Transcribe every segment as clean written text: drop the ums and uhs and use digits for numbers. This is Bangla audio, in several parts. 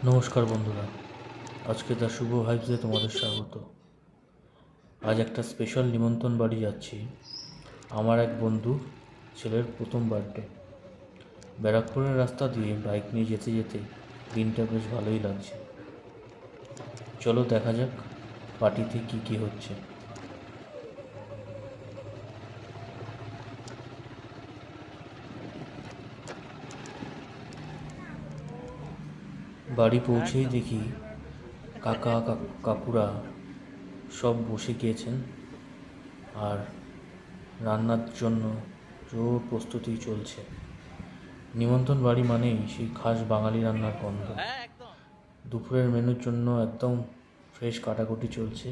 নমস্কার বন্ধুরা, আজকে দ্য শুভ ভাইবসে তোমাদের স্বাগত। আজ একটা স্পেশাল নিমন্ত্রণ বাড়ি যাচ্ছি। আমার এক বন্ধু ছেলের প্রথম বার্থডে। ব্যারাকপুরের রাস্তা দিয়ে বাইক নিয়ে যেতে যেতে দিনটা বেশ ভালোই লাগছে। চলো দেখা যাক পার্টিতে কি কি হচ্ছে। বাড়ি পৌঁছেই দেখি কাকা কাকুরা সব বসে গিয়েছেন আর রান্নার জন্য জোর প্রস্তুতি চলছে। নিমন্ত্রণ বাড়ি মানেই সেই খাস বাঙালি রান্নার গন্ধ। দুপুরের মেনুর জন্য একদম ফ্রেশ কাটাকুটি চলছে।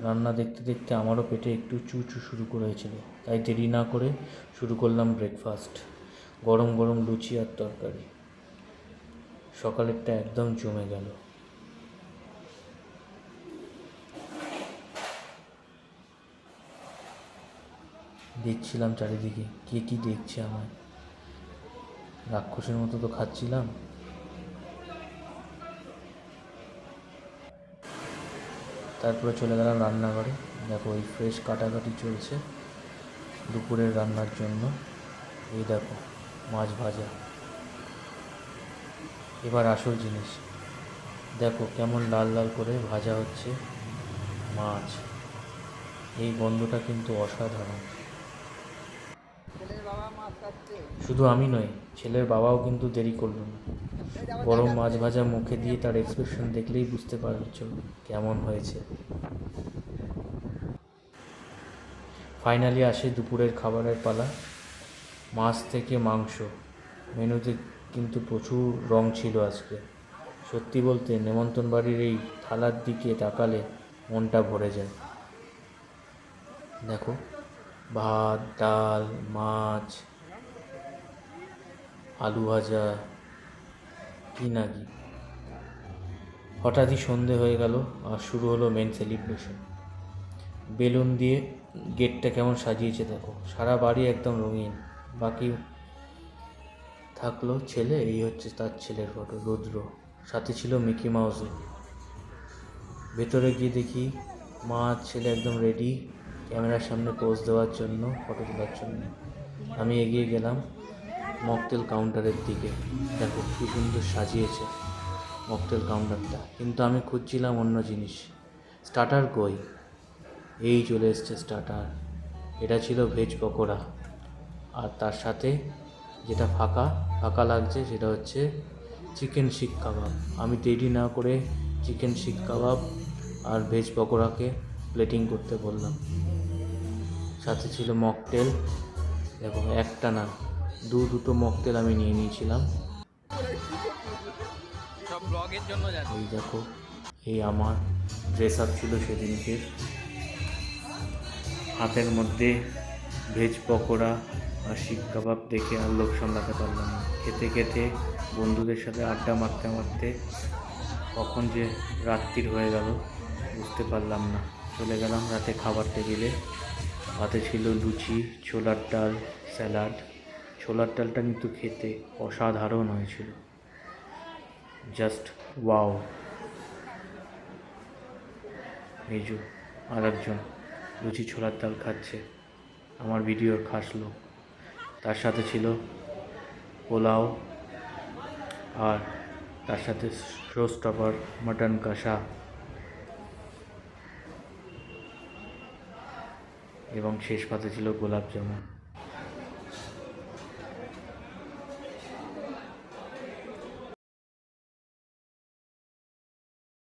রান্না দেখতে দেখতে আমারও পেটে একটু চু শুরু করেছিল, তাই দেরি না করে শুরু করলাম ব্রেকফাস্ট। গরম গরম লুচি আর তরকারি। সকালেরটা একদম জমে গেল। দেখছিলাম চারিদিকে কে কি দেখছে আমায়, রাক্ষসের মতো তো খাচ্ছিলাম। তারপরে চলে গেলাম রান্নাঘরে। দেখো এই ফ্রেশ কাটাকাটি চলছে দুপুরের রান্নার জন্য। এই দেখো মাছ ভাজা। এবার আসল জিনিস, দেখো কেমন লাল লাল করে ভাজা হচ্ছে মাছ। এই গন্ধটা কিন্তু অসাধারণ। শুধু আমি নই, ছেলের বাবাও কিন্তু দেরি করল না। গরম মাছ ভাজা মুখে দিয়ে তার এক্সপ্রেশন দেখলেই বুঝতে পারছো কেমন হয়েছে। ফাইনালি আসে দুপুরের খাবারের পালা। মাছ থেকে মাংস। মেনুতে কিন্তু প্রচুর রং ছিল আজকে। সত্যি বলতে নেমন্তণ বাড়ির এই থালার দিকে তাকালে মনটা ভরে যায়। দেখো ভাত, ডাল, মাছ, আলু ভাজা, কি না কি। হঠাৎই সন্ধে হয়ে গেল আর শুরু হলো মেন সেলিব্রেশন। বেলুন দিয়ে গেটটা কেমন সাজিয়েছে দেখো, সারা বাড়ি একদম রঙিন। বাকি থাকলো ছেলে, এই হচ্ছে তার ছেলের ফটো রুদ্র, সাথে ছিল মিকি মাউসও। ভেতরে গিয়ে দেখি মা আর ছেলে একদম রেডি ক্যামেরার সামনে পোজ দেওয়ার জন্য, ফটো তোলার জন্য। আমি এগিয়ে গেলাম মকটেল কাউন্টারের দিকে। দেখো কি সুন্দর সাজিয়েছে মকটেল কাউন্টারটা, কিন্তু আমি খুঁজছিলাম অন্য জিনিস। স্টার্টার কই? এই চলে এসছে স্টার্টার। এটা ছিল ভেজ পকোড়া, আর তার সাথে যেটা ফাঁকা ফাঁকা লাগছে সেটা হচ্ছে চিকেন শিক কাবাব। আমি দেরি না করে চিকেন শিক কাবাব আর ভেজ পকোড়াকে প্লেটিং করতে বললাম। সাথে ছিল মকটেল। দেখো একটা না, দুটো মকটেল আমি নিয়ে নিয়েছিলাম। এই দেখো এই আমার ড্রেস আপ ছিল সেদিনকের। হাতের মধ্যে ভেজ পকোড়া আর শিক কাবাব দেখে আর লোক সামলাতে পারলাম না। খেতে খেতে বন্ধুদের সাথে আড্ডা মারতে মারতে কখন যে রাত্রির হয়ে গেল বুঝতে পারলাম না। চলে গেলাম রাতে খাবার টেবিলে। হাতে ছিল লুচি, ছোলার ডাল, স্যালাড। ছোলার ডালটা কিন্তু খেতে অসাধারণ হয়েছিল, জাস্ট ওয়াও। এই যে আর একজন লুচি ছোলার ডাল খাচ্ছে, আমার ভিডিওর খাস লোক। তার সাথে ছিল পোলাও, আর তার সাথে শো স্টপার মাটন কষা, এবং শেষ পাতে ছিল গোলাপ জামুন।